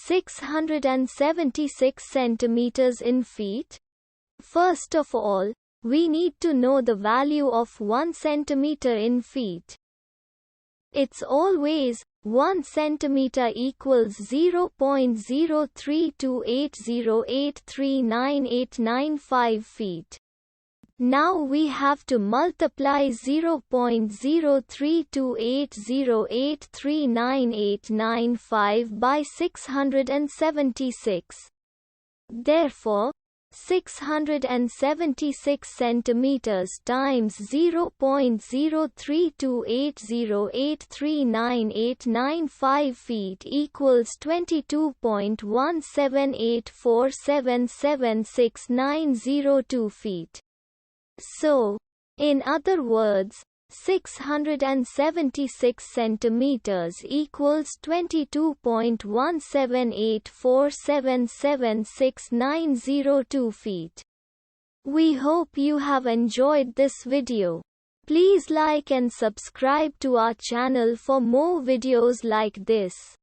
676 centimeters in feet? First of all, we need to know the value of 1 centimeter in feet. It's always 1 centimeter equals 0.03280839895 feet. Now we have to multiply 0.03280839895 by 676. Therefore, 676 centimeters times 0.03280839895 feet equals 22.1784776902 feet. So, in other words, 676 centimeters equals 22.1784776902 feet. We hope you have enjoyed this video. Please like and subscribe to our channel for more videos like this.